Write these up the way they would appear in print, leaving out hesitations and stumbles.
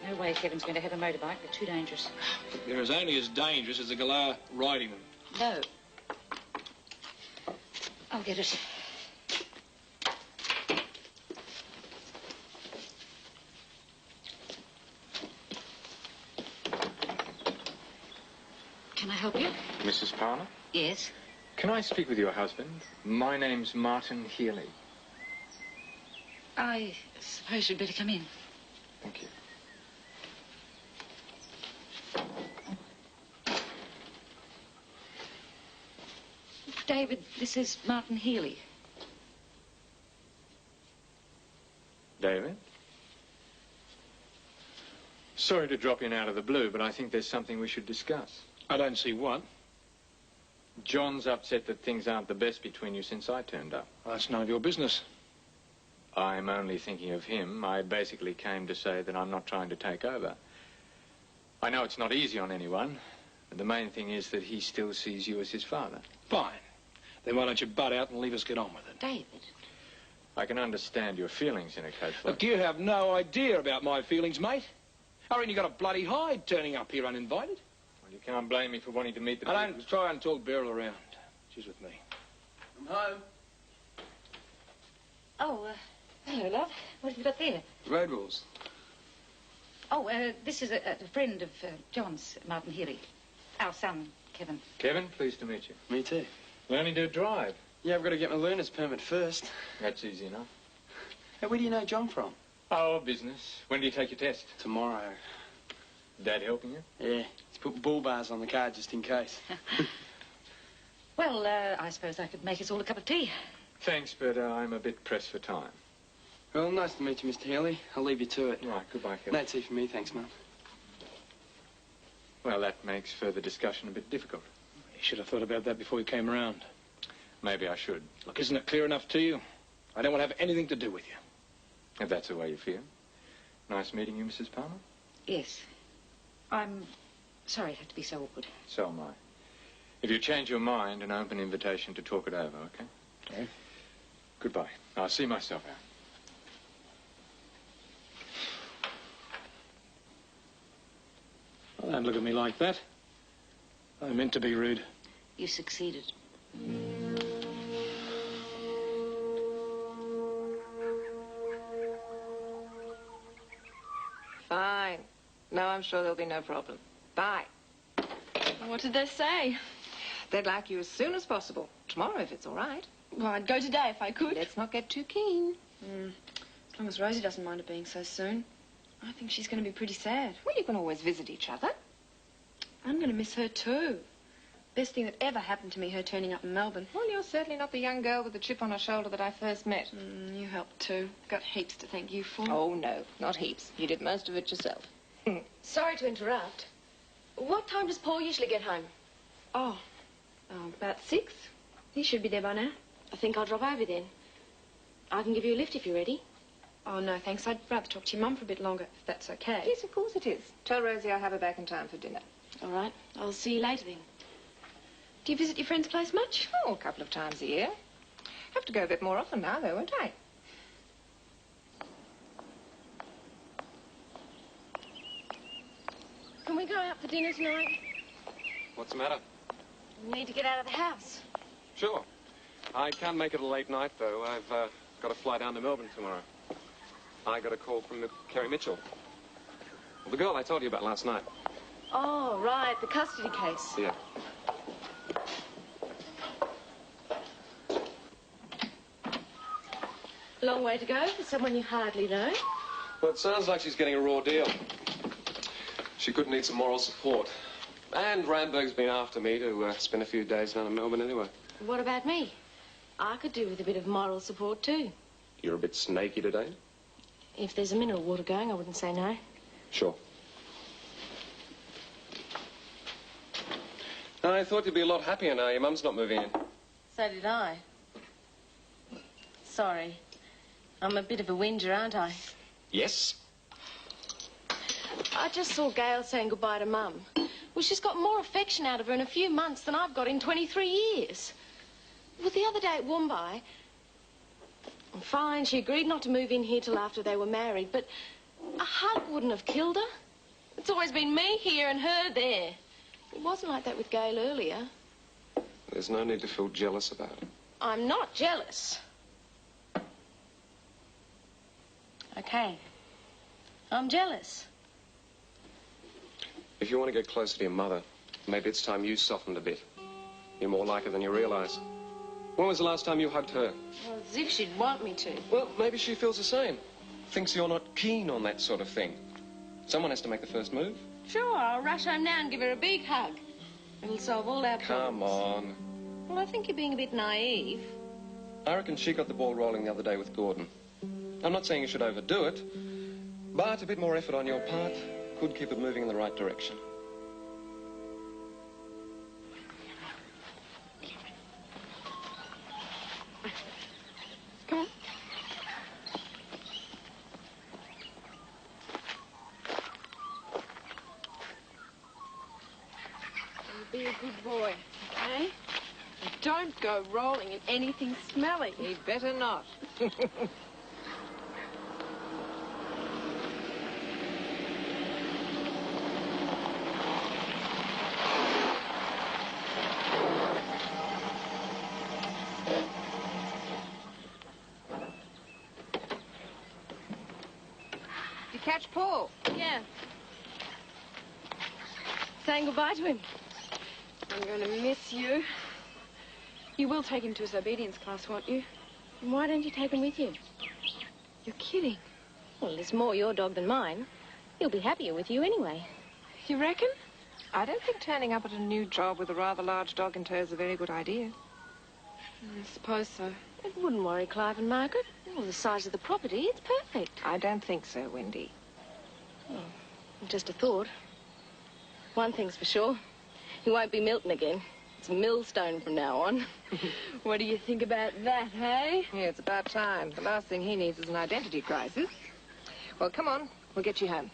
No way Kevin's going to have a motorbike. They're too dangerous. They're only as dangerous as a galah riding them. No. I'll get it. Can I help you? Mrs. Palmer? Yes. Can I speak with your husband? My name's Martin Healy. I suppose you'd better come in. Thank you. David, this is Martin Healy. David? Sorry to drop in out of the blue, but I think there's something we should discuss. I don't see what. John's upset that things aren't the best between you since I turned up. Well, that's none of your business. I'm only thinking of him. I basically came to say that I'm not trying to take over. I know it's not easy on anyone, but the main thing is that he still sees you as his father. Fine. Then why don't you butt out and leave us get on with it? David. I can understand your feelings in a case like Look, you have no idea about my feelings, mate. I reckon you got a bloody hide turning up here uninvited. Well, you can't blame me for wanting to meet the I don't try and talk Beryl around. She's with me. I'm home. Oh, hello, love. What have you got there? Road rules. Oh, this is a friend of John's, Martin Healy. Our son, Kevin. Kevin, pleased to meet you. Me too. Learning to drive. Yeah, I've got to get my learner's permit first. That's easy enough. Hey, where do you know John from? Oh, business. When do you take your test? Tomorrow. Dad helping you? Yeah, he's put bull bars on the car just in case. Well, I suppose I could make us all a cup of tea. Thanks, but I'm a bit pressed for time. Well, nice to meet you, Mr. Healy. I'll leave you to it. Right, goodbye, Kevin. No tea for me, thanks, Mum. Well, that makes further discussion a bit difficult. You should have thought about that before you came around. Maybe I should. Look, isn't it clear enough to you? I don't want to have anything to do with you. If that's the way you feel. Nice meeting you, Mrs. Palmer. Yes. I'm sorry it had to be so awkward. So am I. If you change your mind, an open invitation to talk it over, okay? Okay. Goodbye. I'll see myself out. Well, don't look at me like that. I meant to be rude. You succeeded. Fine. No, I'm sure there'll be no problem. Bye. What did they say? They'd like you as soon as possible. Tomorrow, if it's all right. Well, I'd go today if I could. Let's not get too keen. As long as Rosie doesn't mind it being so soon. I think she's going to be pretty sad. Well, you can always visit each other. I'm going to miss her too. Best thing that ever happened to me, her turning up in Melbourne. Well, you're certainly not the young girl with the chip on her shoulder that I first met. You helped too. Got heaps to thank you for. Oh, no, not heaps. You did most of it yourself. Sorry to interrupt. What time does Paul usually get home? Oh, about 6. He should be there by now. I think I'll drop over then. I can give you a lift if you're ready. Oh, no, thanks. I'd rather talk to your mum for a bit longer, if that's okay. Yes, of course it is. Tell Rosie I'll have her back in time for dinner. All right. I'll see you later then. Do you visit your friend's place much? Oh, a couple of times a year. Have to go a bit more often now, though, won't I? Can we go out for dinner tonight? What's the matter? We need to get out of the house. Sure. I can't make it a late night, though. I've got to fly down to Melbourne tomorrow. I got a call from Kerry Mitchell. Well, the girl I told you about last night. Oh, right. The custody case. Yeah. Long way to go for someone you hardly know. Well, it sounds like she's getting a raw deal. She could need some moral support. And Ramberg's been after me to spend a few days down in Melbourne anyway. What about me? I could do with a bit of moral support too. You're a bit snaky today? If there's a mineral water going, I wouldn't say no. Sure. I thought you'd be a lot happier now your mum's not moving in. So did I. Sorry. I'm a bit of a whinger, aren't I? Yes? I just saw Gail saying goodbye to Mum. Well, she's got more affection out of her in a few months than I've got in 23 years. Well, the other day at Woombye, fine, she agreed not to move in here till after they were married, but A hug wouldn't have killed her. It's always been me here and her there. It wasn't like that with Gail earlier. There's no need to feel jealous about it. I'm not jealous. Okay. I'm jealous. If you want to get closer to your mother, maybe it's time you softened a bit. You're more like her than you realise. When was the last time you hugged her? Well, as if she'd want me to. Well, maybe she feels the same. Thinks you're not keen on that sort of thing. Someone has to make the first move. Sure, I'll rush home now and give her a big hug. It'll solve all our problems. Come on. Well, I think you're being a bit naive. I reckon she got the ball rolling the other day with Gordon. I'm not saying you should overdo it, but a bit more effort on your part could keep it moving in the right direction. Come on. Be a good boy, okay? And don't go rolling in anything smelly. He'd better not. Did you catch Paul? Yeah. Saying goodbye to him. I'm going to miss you. You will take him to his obedience class, won't you? And why don't you take him with you? You're kidding. Well, it's more your dog than mine. He'll be happier with you anyway. You reckon? I don't think turning up at a new job with a rather large dog in tow is a very good idea. I suppose so. It wouldn't worry Clive and Margaret. Well, the size of the property, it's perfect. I don't think so, Wendy. Just a thought. One thing's for sure. He won't be Milton again. It's Millstone from now on. What do you think about that, hey? Yeah, it's about time. The last thing he needs is an identity crisis. Well, come on. We'll get you home.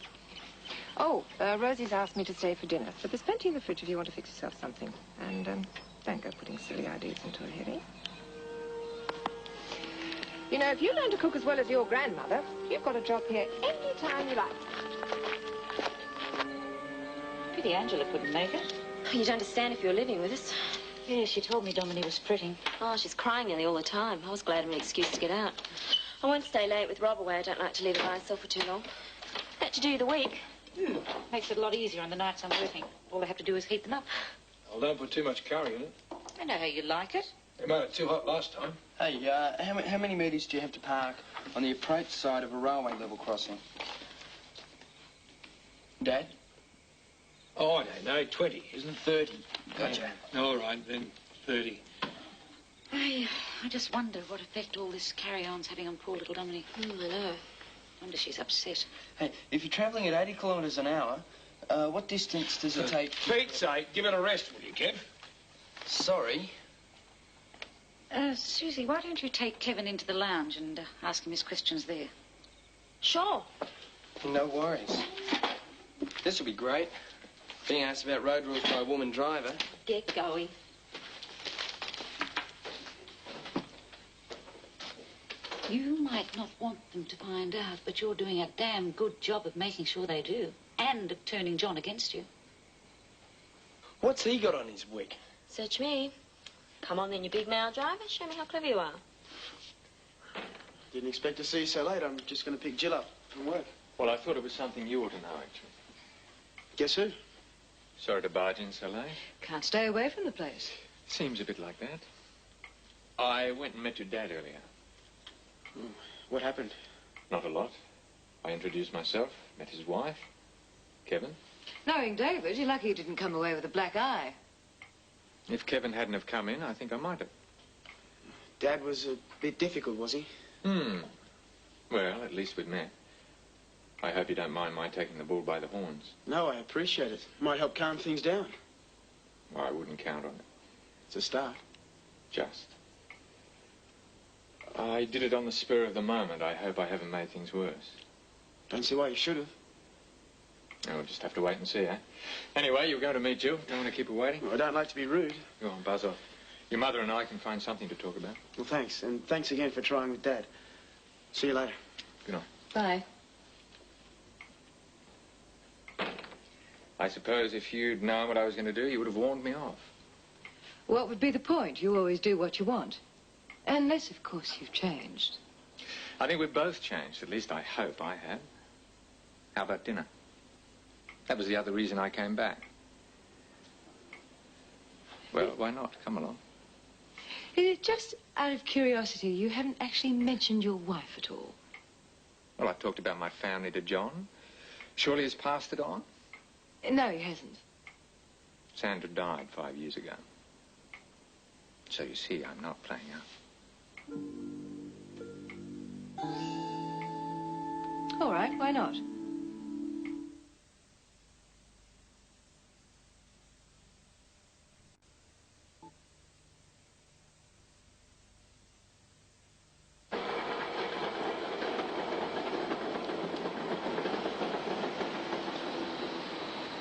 Oh, Rosie's asked me to stay for dinner, but there's plenty in the fridge if you want to fix yourself something. And don't go putting silly ideas into her head, eh? You know, if you learn to cook as well as your grandmother, you've got a job here any time you like. Pity Angela couldn't make it. You'd understand if you were living with us. Yeah, she told me Dominique was fretting. Oh, she's crying nearly all the time. I was glad of an excuse to get out. I won't stay late with Rob away. I don't like to leave her by herself for too long. That you do the week. Makes it a lot easier on the nights I'm working. All I have to do is heat them up. Well, don't put too much curry in it. I know how you like it. They made it too hot last time. Hey, how many metres do you have to park on the approach side of a railway level crossing? Dad? Oh, I don't know, 20, isn't it? 30. Gotcha. All right, then 30. I just wonder what effect all this carry-on's having on poor little Dominique. I know. Wonder she's upset. Hey, if you're travelling at 80 kilometres an hour, what distance does it take? Pete's sake, give it a rest, will you, Kev? Sorry. Susie, why don't you take Kevin into the lounge and ask him his questions there? Sure. No worries. This will be great. Being asked about road rules by a woman driver. Get going. You might not want them to find out, but you're doing a damn good job of making sure they do. And of turning John against you. What's he got on his wig? Search me. Come on then, you big male driver. Show me how clever you are. Didn't expect to see you so late. I'm just going to pick Jill up from work. Well, I thought it was something you ought to know, actually. Guess who? Sorry to barge in so late. Can't stay away from the place. Seems a bit like that. I went and met your dad earlier. What happened? Not a lot. I introduced myself, met his wife, Kevin. Knowing David, you're lucky he didn't come away with a black eye. If Kevin hadn't have come in, I think I might have. Dad was a bit difficult, was he? Well, at least we'd met. I hope you don't mind my taking the bull by the horns. No, I appreciate it. Might help calm things down. Well, I wouldn't count on it. It's a start. Just. I did it on the spur of the moment. I hope I haven't made things worse. Don't see why you should have. Oh, we'll just have to wait and see, eh? Anyway, you were going to meet Jill. Don't want to keep her waiting? Well, I don't like to be rude. Go on, buzz off. Your mother and I can find something to talk about. Well, thanks. And thanks again for trying with Dad. See you later. Good night. Bye. I suppose if you'd known what I was going to do, you would have warned me off. What would be the point? You always do what you want. Unless, of course, you've changed. I think we've both changed. At least I hope I have. How about dinner? That was the other reason I came back. Well, why not? Come along. Just out of curiosity, you haven't actually mentioned your wife at all. Well, I've talked about my family to John. Surely he's passed it on? No, he hasn't. Sandra died 5 years ago. So you see, I'm not playing up. All right, why not?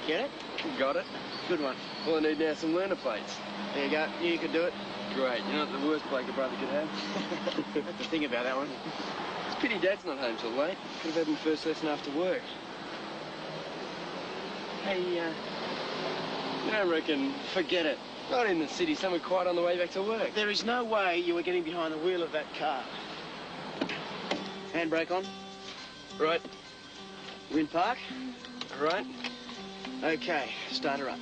Get it? Got it. Good one. All I need now is some learner plates. There you go. You could do it. Great. You're not the worst bloke a brother could have. Have to think about that one. It's a pity Dad's not home till late. Could have had him first lesson after work. Hey, I reckon, forget it. Not in the city, somewhere quiet on the way back to work. There is no way you were getting behind the wheel of that car. Handbrake on. Right. Wind park. All right. Okay, start her up.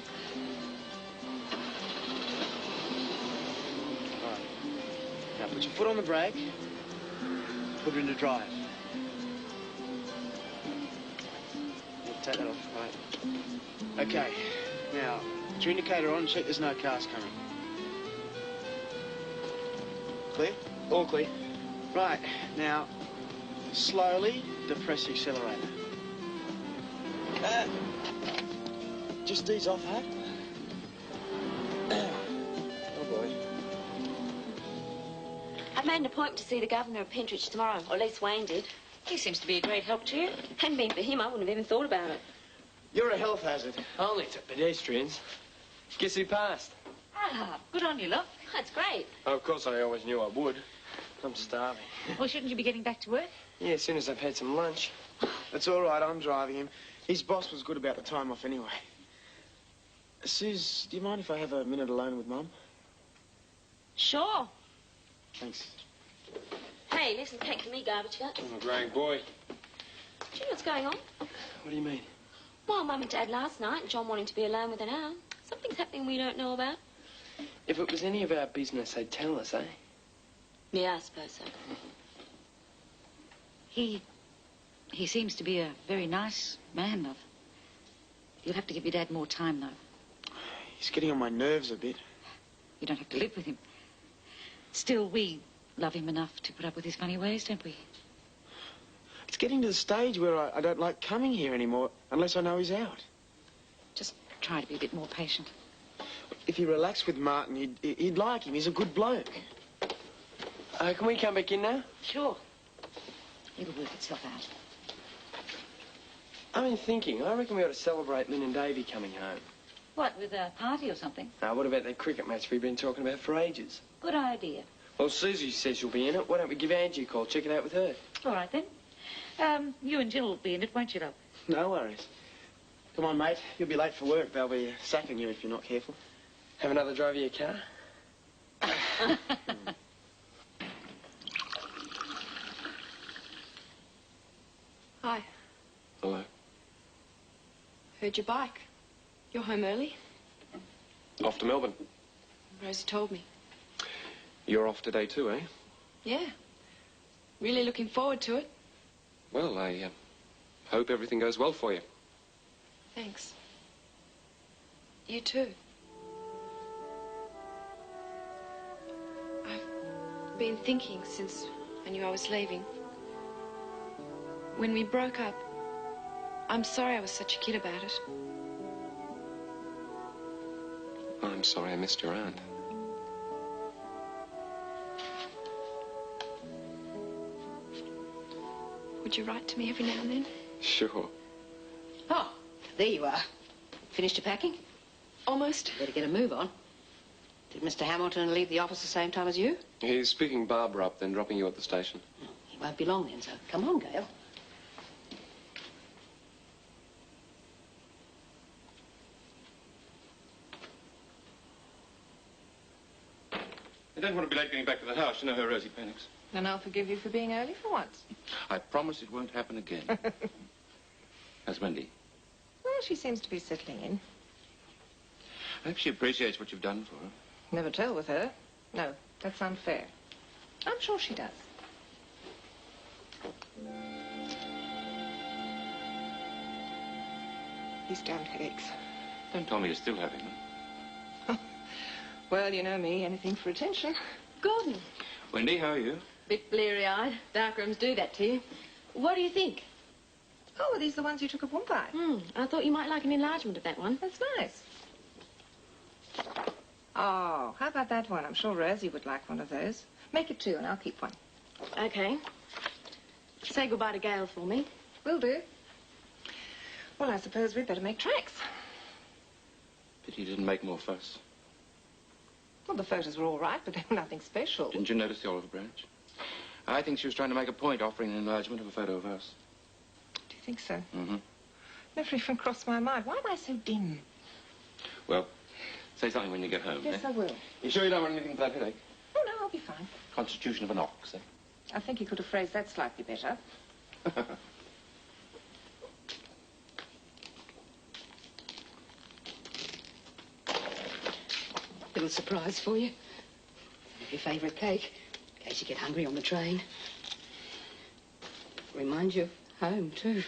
Right. Now put your foot on the brake. Put her into drive. Take that off, right. Okay, now, put your indicator on, check there's no cars coming. Clear? All clear. Right, now, slowly depress the accelerator. Just ease off, huh? Oh, boy. I've made an appointment to see the governor of Pentridge tomorrow, or at least Wayne did. He seems to be a great help to you. Hadn't been for him, I wouldn't have even thought about it. You're a health hazard. Only to pedestrians. Guess who passed? Ah, good on you, love. That's great. Oh, of course, I always knew I would. I'm starving. Well, shouldn't you be getting back to work? Yeah, as soon as I've had some lunch. It's all right, I'm driving him. His boss was good about the time off anyway. Suze, do you mind if I have a minute alone with Mum? Sure. Thanks. Hey, listen, take to me, garbage gut. I'm a great boy. Do you know what's going on? What do you mean? Well, Mum and Dad last night, and John wanting to be alone with an hour. Something's happening we don't know about. If it was any of our business, they'd tell us, eh? Yeah, I suppose so. He seems to be a very nice man, love. You'll have to give your dad more time, though. He's getting on my nerves a bit. You don't have to live with him. Still, we love him enough to put up with his funny ways, don't we? It's getting to the stage where I don't like coming here anymore unless I know he's out. Just try to be a bit more patient. If he relaxed with Martin, he'd like him. He's a good bloke. Can we come back in now? Sure. It'll work itself out. I've been thinking, I reckon we ought to celebrate Lynn and Davey coming home. What, with a party or something? Now, what about that cricket match we've been talking about for ages? Good idea. Well, Susie says she'll be in it. Why don't we give Angie a call, check it out with her? All right, then. You and Jill will be in it, won't you, love? No worries. Come on, mate. You'll be late for work. They'll be sacking you if you're not careful. Have another drive of your car? Hi. Hello. Heard your bike. You're home early? Off to Melbourne. Rosie told me. You're off today too, eh? Yeah. Really looking forward to it. Well, I hope everything goes well for you. Thanks. You too. I've been thinking since I knew I was leaving. When we broke up, I'm sorry I was such a kid about it. I'm sorry I missed your aunt. Would you write to me every now and then? Sure. Oh, there you are. Finished your packing? Almost. Better get a move on. Did Mr. Hamilton leave the office the same time as you? He's picking Barbara up, then dropping you at the station. He won't be long then, so come on, Gail. don't want to be late getting back to the house. You know how Rosie panics. And I'll forgive you for being early for once. I promise it won't happen again. How's Wendy? Well, she seems to be settling in. I hope she appreciates what you've done for her. Never tell with her. No, that's unfair. I'm sure she does. These damned headaches. Don't tell me you're still having them. Well, you know me, anything for attention. Gordon. Wendy, how are you? Bit bleary-eyed. Darkrooms do that to you. What do you think? Oh, are these the ones you took at Woompie? I thought you might like an enlargement of that one. That's nice. Oh, how about that one? I'm sure Rosie would like one of those. Make it 2 and I'll keep one. Okay. Say goodbye to Gail for me. Will do. Well, I suppose we'd better make tracks. Pity you didn't make more fuss. Well, the photos were all right, but they were nothing special. Didn't you notice the olive branch? I think she was trying to make a point offering an enlargement of a photo of us. Do you think so? Mm-hmm. Never even crossed my mind. Why am I so dim? Well, say something when you get home, Yes, eh? I will. You sure you don't want anything for that headache? Oh, no, I'll be fine. Constitution of an ox, eh? I think you could have phrased that slightly better. Little surprise for you. Your favourite cake, in case you get hungry on the train. Reminds you of home, too.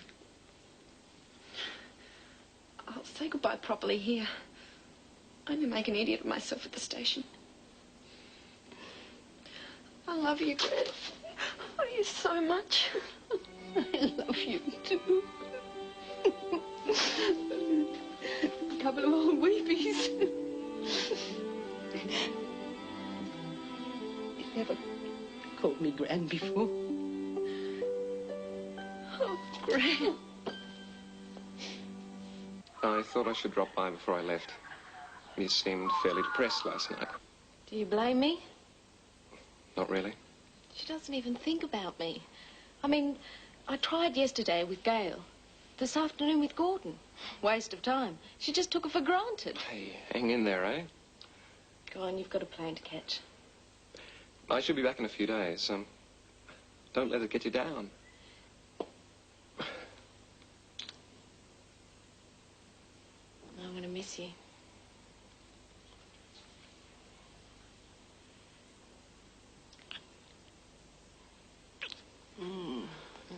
I'll say goodbye properly here. I may make an idiot of myself at the station. I love you, Gret. I love you so much. I love you, too. A couple of old weepies. You never called me Gran before. Oh, Gran. I thought I should drop by before I left. You seemed fairly depressed last night. Do you blame me? Not really. She doesn't even think about me. I mean, I tried yesterday with Gail. This afternoon with Gordon. Waste of time. She just took it for granted. Hey, hang in there, eh? Go on, you've got a plane to catch. I should be back in a few days. Don't let it get you down. I'm going to miss you.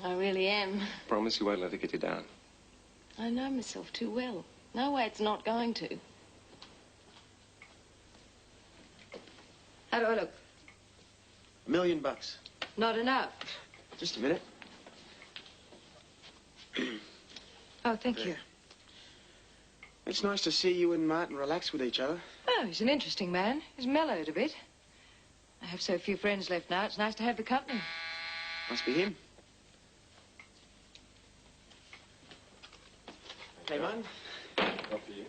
I really am. Promise you won't let it get you down. I know myself too well. No way it's not going to. How do I look? $1 million. Not enough. Just a minute. Oh, thank you. It's nice to see you and Martin relax with each other. Oh, he's an interesting man. He's mellowed a bit. I have so few friends left now, it's nice to have the company. Must be him. Hey, Martin. Not for you.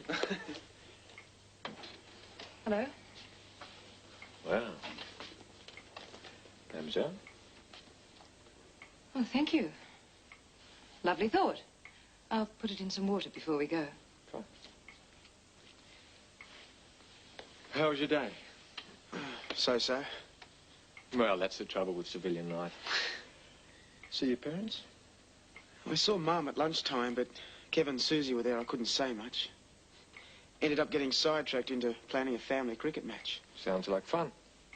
Hello. Well. Mademoiselle? Oh, thank you. Lovely thought. I'll put it in some water before we go. Fine. How was your day? So-so. Well, that's the trouble with civilian life. See your parents? I saw Mum at lunchtime, but Kevin and Susie were there. I couldn't say much. Ended up getting sidetracked into planning a family cricket match. Sounds like fun.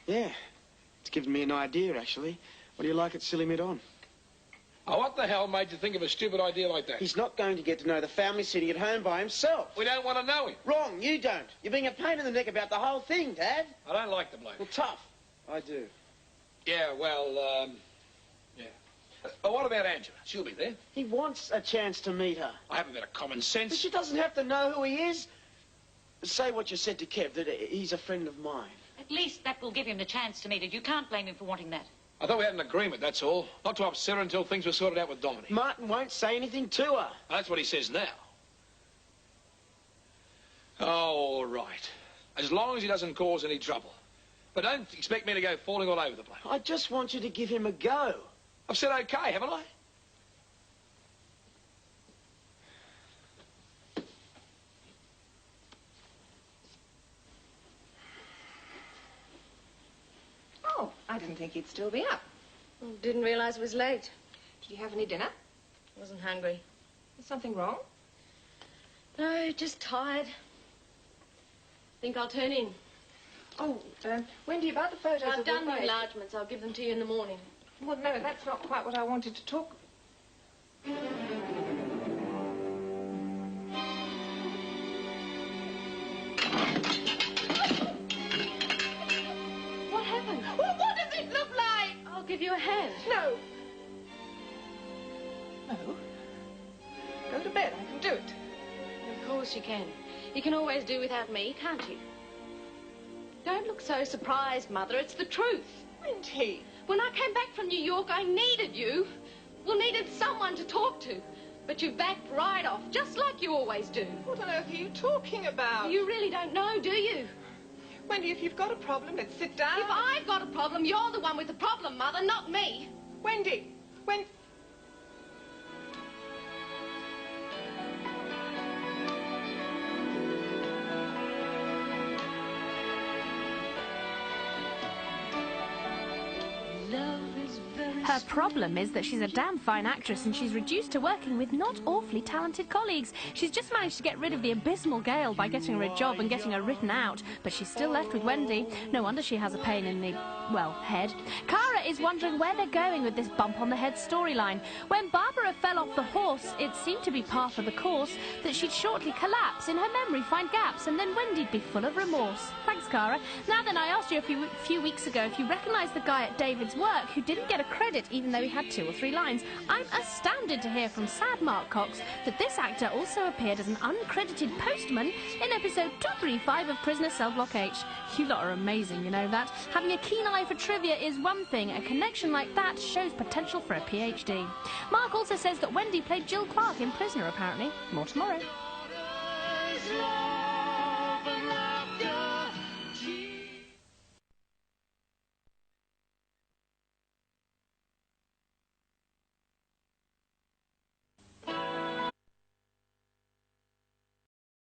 Yeah. It's given me an idea, actually. What do you like at Silly Mid-On? Oh, what the hell made you think of a stupid idea like that? He's not going to get to know the family sitting at home by himself. We don't want to know him. Wrong, you don't. You're being a pain in the neck about the whole thing, Dad. I don't like the bloke. Well, tough. I do. Yeah, well, yeah. What about Angela? She'll be there. He wants a chance to meet her. I have a bit of common But sense. she doesn't have to know who he is. Say what you said to Kev, that he's a friend of mine. At least that will give him the chance to meet her. You can't blame him for wanting that. I thought we had an agreement, that's all. Not to upset her until things were sorted out with Dominic. Martin won't say anything to her. That's what he says now. Oh, all right. As long as he doesn't cause any trouble. But don't expect me to go falling all over the place. I just want you to give him a go. I've said okay, haven't I? I didn't think he'd still be up. Didn't realise it was late. Did you have any dinner? Wasn't hungry. Is something wrong? No, just tired. Think I'll turn in. Oh, Wendy, about the photos I've of done the bride. enlargements. I'll give them to you in the morning. Well, no, that's not quite what I wanted to talk... What happened? Well, what does it look like? I'll give you a hand. No. No. Go to bed. I can do it. Of course you can. You can always do without me, can't you? Don't look so surprised, Mother. It's the truth. Wendy. When I came back from New York, I needed you. Well, needed someone to talk to. But you backed right off, just like you always do. What on earth are you talking about? You really don't know, do you? Wendy, if you've got a problem, let's sit down. If I've got a problem, you're the one with the problem, Mother, not me. Wendy, Her problem is that she's a damn fine actress and she's reduced to working with not awfully talented colleagues. She's just managed to get rid of the abysmal Gail by getting her a job and getting her written out, but she's still left with Wendy. No wonder she has a pain in the, well, head. Cara is wondering where they're going with this bump on the head storyline. When Barbara fell off the horse, it seemed to be par for the course that she'd shortly collapse, in her memory find gaps, and then Wendy'd be full of remorse. Thanks, Cara. Now then, I asked you a few weeks ago if you recognise the guy at David's work who didn't get a credit even though he had 2 or 3 lines. I'm astounded to hear from Sad Mark Cox that this actor also appeared as an uncredited postman in episode 235 of Prisoner Cell Block H. You lot are amazing, you know that. Having a keen eye for trivia is one thing. A connection like that shows potential for a PhD. Mark also says that Wendy played Jill Clark in Prisoner, apparently. More tomorrow.